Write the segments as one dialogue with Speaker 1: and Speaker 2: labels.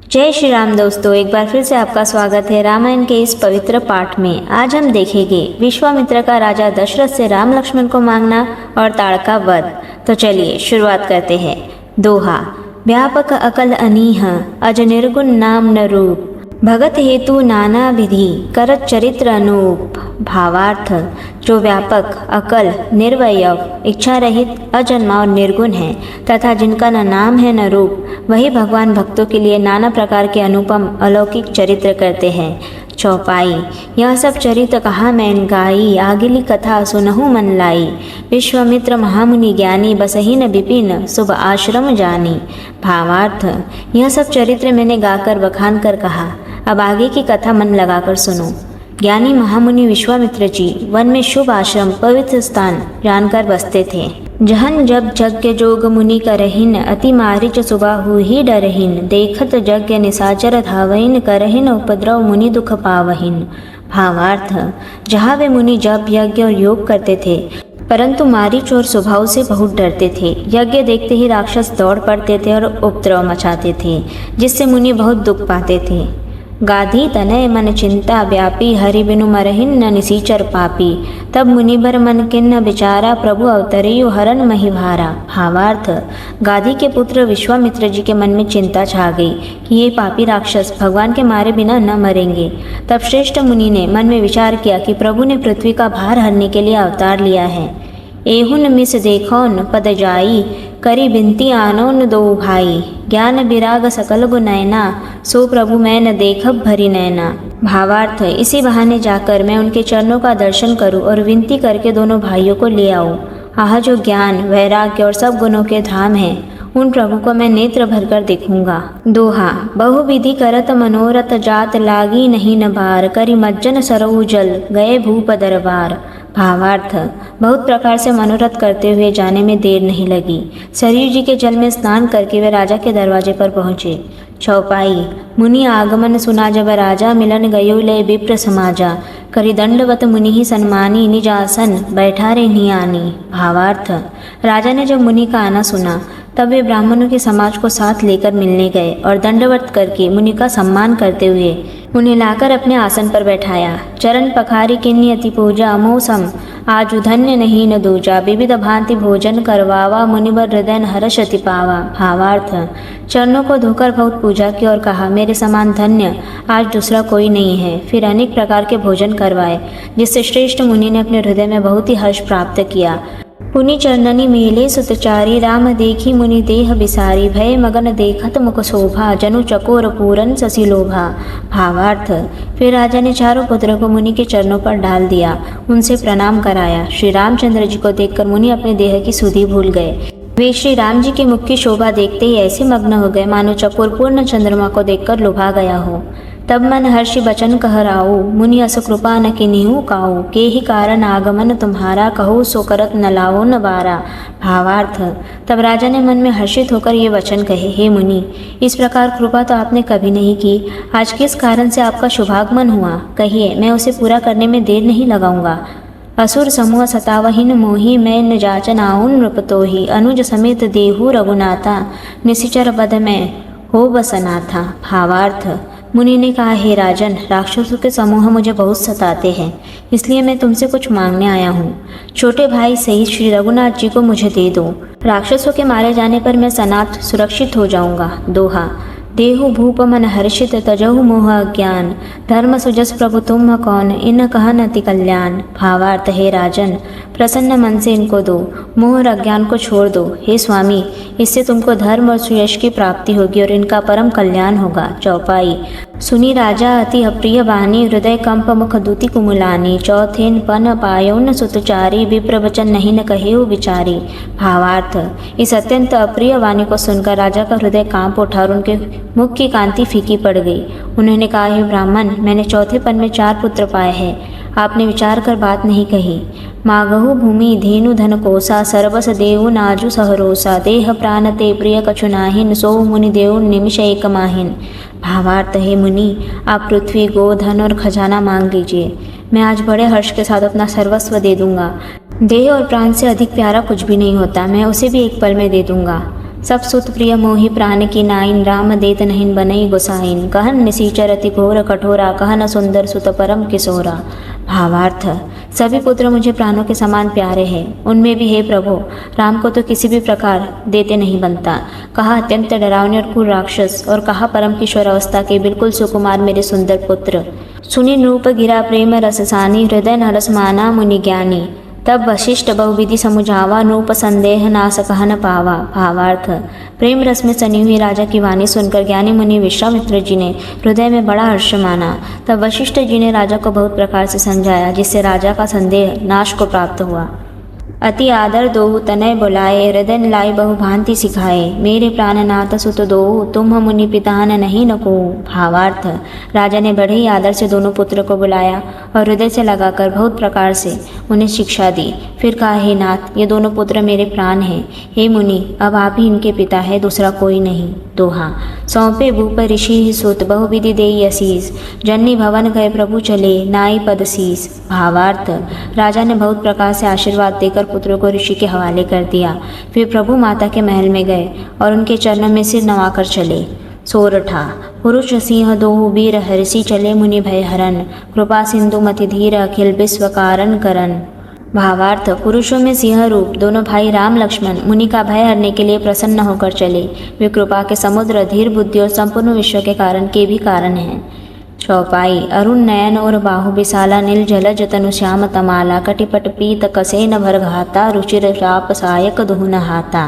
Speaker 1: जय श्री राम दोस्तों, एक बार फिर से आपका स्वागत है रामायण के इस पवित्र पाठ में। आज हम देखेंगे विश्वामित्र का राजा दशरथ से राम लक्ष्मण को मांगना और ताड़का वध। तो चलिए शुरुआत करते हैं। दोहा। व्यापक अकल अनीह अज निर्गुण नाम न रूप, भगत हेतु नाना विधि करत चरित्र अनूप। भावार्थ, जो व्यापक, अकल, निर्वयव, इच्छा रहित, अजन्मा और निर्गुण है तथा जिनका न नाम है न रूप, वही भगवान भक्तों के लिए नाना प्रकार के अनुपम अलौकिक चरित्र करते हैं। चौपाई। यह सब चरित्र कहा मैंन गाई, आगिली कथा सुनहु मन लाई। विश्वामित्र महामुनि ज्ञानी, बसही न विपिन शुभ आश्रम जानी। भावार्थ, यह सब चरित्र मैंने गाकर बखान कर कहा, अब आगे की कथा मन लगाकर सुनो। ज्ञानी महामुनि विश्वामित्र जी वन में शुभ आश्रम, पवित्र स्थान जानकर बसते थे। जहन जब यज्ञ जोग मुनि करहिन, अति मारिच सुबाहु ही डरहिन। देखत यज्ञ निशाचर धावहिन, करहिन उपद्रव मुनि दुख पावहिन। भावार्थ, जहाँ वे मुनि जप, यज्ञ और योग करते थे, परंतु मारीच और स्वभाव से बहुत डरते थे। यज्ञ देखते ही राक्षस दौड़ पड़ते थे और उपद्रव मचाते थे, जिससे मुनि बहुत दुख पाते थे। गाधी तनय मन चिंता व्यापी, हरि बिनु मरहिन न निसीचर पापी। तब मुनिबर मन किन्न विचारा, प्रभु अवतरियु हरन मही भारा। भावार्थ, गाधी के पुत्र विश्वामित्र जी के मन में चिंता छा गई कि ये पापी राक्षस भगवान के मारे बिना न मरेंगे। तब श्रेष्ठ मुनि ने मन में विचार किया कि प्रभु ने पृथ्वी का भार हरने के लिए अवतार लिया है। एहुन मिस देखौन पद जाई, करी बिनती आनौन दो भाई। ज्ञान विराग सकल गो नैना, सो प्रभु मैं न देखब भरी नैना। भावार्थ, इसी बहाने जाकर मैं उनके चरणों का दर्शन करूं और विनती करके दोनों भाइयों को ले आऊं। आह, जो ज्ञान, वैराग्य और सब गुणों के धाम हैं, उन प्रभु को मैं नेत्र भरकर देखूंगा। दोहा। बहुविधि करत मनोरथ, जात लागी नहीं न बार। करी मज्जन सरऊ जल, गए भूप दरबार। भावार्थ, बहुत प्रकार से मनोरथ करते हुए जाने में देर नहीं लगी। सरयू जी के जल में स्नान करके वे राजा के दरवाजे पर पहुँचे। चौपाई। मुनि आगमन सुना जब राजा, मिलन गयो लय विप्र समाजा। करी दंडवत मुनि ही सन्मानी, निज आसन बैठा रे नियानी। भावार्थ, राजा ने जब मुनि का आना सुना, तब वे ब्राह्मणों के समाज को साथ लेकर मिलने गए और दंडवत करके मुनि का सम्मान करते हुए उन्हें लाकर अपने आसन पर बैठाया। चरण पखारी किन्नी अति पूजा, मौसम आज धन्य नहीं न दूजा। विविध भांति भोजन करवावा, मुनिवर हृदय हर्ष अति पावा। भावार्थ, चरणों को धोकर बहुत पूजा की और कहा, मेरे समान धन्य आज दूसरा कोई नहीं है। फिर अनेक प्रकार के भोजन करवाए, जिससे श्रेष्ठ मुनि ने अपने हृदय में बहुत ही हर्ष प्राप्त किया। पुनि चरणनी मेले सुतचारी, राम देखी मुनि देह बिसारी। भय मगन देखत मुख शोभा, जनु चकोर पूरन शशि लोभा। भावार्थ, फिर राजा ने चारों पुत्रों को मुनि के चरणों पर डाल दिया, उनसे प्रणाम कराया। श्री रामचंद्र जी को देखकर मुनि अपने देह की सुधि भूल गए। वे श्री राम जी के मुख की शोभा देखते ही ऐसे मग्न हो गए मानो चकोर पूर्ण चंद्रमा को देखकर लुभा गया हो। तब मन हर्षि बचन कह राऊ, मुनि अस कृपा न किन्हु काऊ। के ही कारण आगमन तुम्हारा, कहो सो करत न लाओ न बारा। भावार्थ, तब राजा ने मन में हर्षित होकर ये वचन कहे, हे मुनि, इस प्रकार कृपा तो आपने कभी नहीं की। आज किस कारण से आपका शुभागमन हुआ, कहिए, मैं उसे पूरा करने में देर नहीं लगाऊंगा। असुर समूह सतावहीन मोही, मैं न जाचन आऊन नृपतोही। अनुज समेत देहु रघुनाथा, निशिचर बद में हो बसनाथा। भावार्थ, मुनि ने कहा, हे राजन, राक्षसों के समूह मुझे बहुत सताते हैं, इसलिए मैं तुमसे कुछ मांगने आया हूँ। छोटे भाई सहित श्री रघुनाथ जी को मुझे दे दो। राक्षसों के मारे जाने पर मैं सनाथ सुरक्षित हो जाऊंगा। दोहा। देहु भूप मन हर्षित, तजहु मोह अज्ञान। धर्म सुजस प्रभु तुम कौन, इन कहन अति कल्याण। भावार्थ, हे राजन, प्रसन्न मन से इनको दो, मोह और अज्ञान को छोड़ दो। हे स्वामी, इससे तुमको धर्म और सुयश की प्राप्ति होगी और इनका परम कल्याण होगा। चौपाई। सुनी राजा अति अप्रिय बानी, हृदय कंप मुख दूति कुमुलानी। चौथेन पन पायोन सुतचारी, विप्र वचन नहीं न कहेहु विचारी। भावार्थ, इस अत्यंत अप्रिय वाणी को सुनकर राजा का हृदय कांप उठा और उनके मुख की कांति फीकी पड़ गई। उन्होंने कहा, हे ब्राह्मण, मैंने चौथे पन में 4 पुत्र पाए हैं, आपने विचार कर बात नहीं कही। मागहु भूमि धेनु धन कोसा, सर्वस देव नाजु सहरोसा। देह प्राण ते प्रिय कछु नाहिन, सो मुनि देव निमिष एक माहिन। भावार्थ, हे मुनि, आप पृथ्वी, गो, धन और खजाना मांग लीजिए, मैं आज बड़े हर्ष के साथ अपना सर्वस्व दे दूंगा। देह और प्राण से अधिक प्यारा कुछ भी नहीं होता, मैं उसे भी एक पल में दे दूंगा। सब सुत प्रिय मोहि प्राण की नाइन, राम देत नहीं बनई गोसाइन, कहन निसीचर अति घोर कठोरा, कहन सुंदर सुत परम किशोरा। भावार्थ, सभी पुत्र मुझे प्राणों के समान प्यारे हैं, उनमें भी हे प्रभु राम को तो किसी भी प्रकार देते नहीं बनता। कहा अत्यंत डरावने और क्रूर राक्षस, और कहा परम किशोर अवस्था के बिल्कुल सुकुमार मेरे सुंदर पुत्र। सुनि नृप गिरा प्रेम रससानी, हृदय नरस माना मुनि ज्ञानी, तब वशिष्ठ बहुविधि समुझावा, नृप संदेह नास कह न पावा। भावार्थ, प्रेम रस में सनी हुई राजा की वाणी सुनकर ज्ञानी मुनि विश्वामित्र जी ने हृदय में बड़ा हर्ष माना। तब वशिष्ठ जी ने राजा को बहुत प्रकार से समझाया, जिससे राजा का संदेह नाश को प्राप्त हुआ। अति आदर दोहु तनय बुलाए, हृदय लाई बहु भांति सिखाए, मेरे प्राणनाथ सुत दोहु, तुम मुनि पितान नहीं न को। भावार्थ, राजा ने बड़े ही आदर से दोनों पुत्र को बुलाया और हृदय से लगाकर बहुत प्रकार से उन्हें शिक्षा दी। फिर कहा, हे नाथ, ये दोनों पुत्र मेरे प्राण हैं। हे मुनि, अब आप ही इनके पिता है, दूसरा कोई नहीं। दोहा। सौंपे भूप ऋषि सुत, बहुविधि देई असीस, जननी भवन गए प्रभु चले, नाई पद शीस। भावार्थ, राजा ने बहुत प्रकार से आशीर्वाद देकर पुत्रों को ऋषि के हवाले कर दिया। फिर प्रभु माता के महल में गए और उनके चरणों में सिर नवाकर चले। सोरठा। पुरुष सिंह दोहु वीर हर्षि, चले मुनि भय हरन, कृपा सिंधु मति धीर, अखिल विश्व कारण करन। भावार्थ, पुरुषों में सिंह रूप दोनों भाई राम लक्ष्मण मुनि का भय हरने के लिए प्रसन्न होकर चले। वे कृपा के समुद्र, धीर बुद्धि और संपूर्ण विश्व के कारण के भी कारण हैं। चौपाई। अरुण नयन और बाहु विशाला, नील जलज तनु श्याम तमाला, कटिपट पीत कसेन भर घाता, रुचिर राप सायक दुहु नहाता।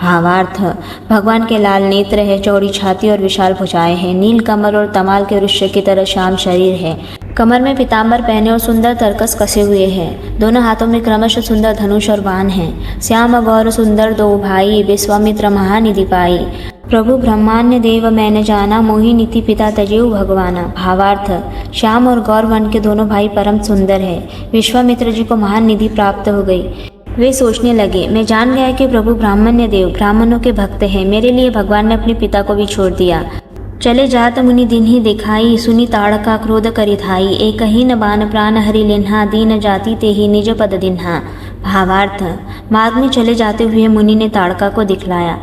Speaker 1: भावार्थ, भगवान के लाल नेत्र है, चौड़ी छाती और विशाल भुजाएं हैं, नील कमर और तमाल के वृक्ष की तरह श्याम शरीर है, कमर में पीताम्बर पहने और सुंदर तरकस कसे हुए हैं, दोनों हाथों में क्रमशः सुंदर धनुष और बाण हैं। श्याम गौर सुंदर दो भाई, विश्वामित्र महानिधि पाई, प्रभु ब्रह्मान्य देव मैंने जाना, मोहि नीति पिता तजेऊ भगवाना। भावार्थ, श्याम और गौर वन के दोनों भाई परम सुंदर है। विश्वामित्र जी को महान निधि प्राप्त हो गई। वे सोचने लगे, मैं जान गया कि प्रभु ब्राह्मण्य देव ब्राह्मणों के भक्त हैं, मेरे लिए भगवान ने अपने पिता को भी छोड़ दिया। चले जात मुनि दिन ही दिखाई, सुनी ताड़का क्रोध करि धाई, एक ही न बान प्राण हरि लिन्हा, दीन जाति ते ही निज पद दिन्हा। भावार्थ, मार्ग में चले जाते हुए मुनि ने ताड़का को दिखलाया।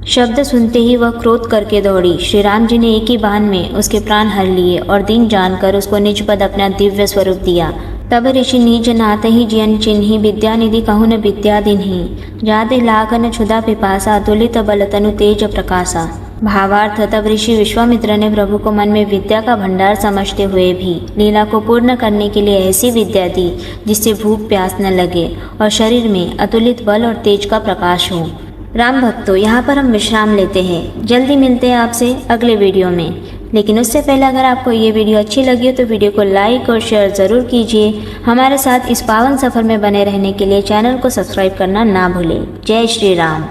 Speaker 1: शब्द सुनते ही वह क्रोध करके दौड़ी। श्री राम जी ने एक ही बाण में उसके प्राण हर लिए और दीन जानकर उसको निज पद अपना दिव्य स्वरूप दिया। तब ऋषि निज नाथ ही जियन चिन्हि, विद्या निधि कहु न विद्या दिन्हि, जाते लागन क्षुधा पिपासा, तुलित बल तनु तेज प्रकाशा। भावार्थ, तब ऋषि विश्वामित्र ने प्रभु को मन में विद्या का भंडार समझते हुए भी लीला को पूर्ण करने के लिए ऐसी विद्या दी जिससे भूख प्यास न लगे और शरीर में अतुलित बल और तेज का प्रकाश हो। राम भक्तों, यहाँ पर हम विश्राम लेते हैं। जल्दी मिलते हैं आपसे अगले वीडियो में। लेकिन उससे पहले अगर आपको ये वीडियो अच्छी लगी हो तो वीडियो को लाइक और शेयर ज़रूर कीजिए। हमारे साथ इस पावन सफ़र में बने रहने के लिए चैनल को सब्सक्राइब करना ना भूलें। जय श्री राम।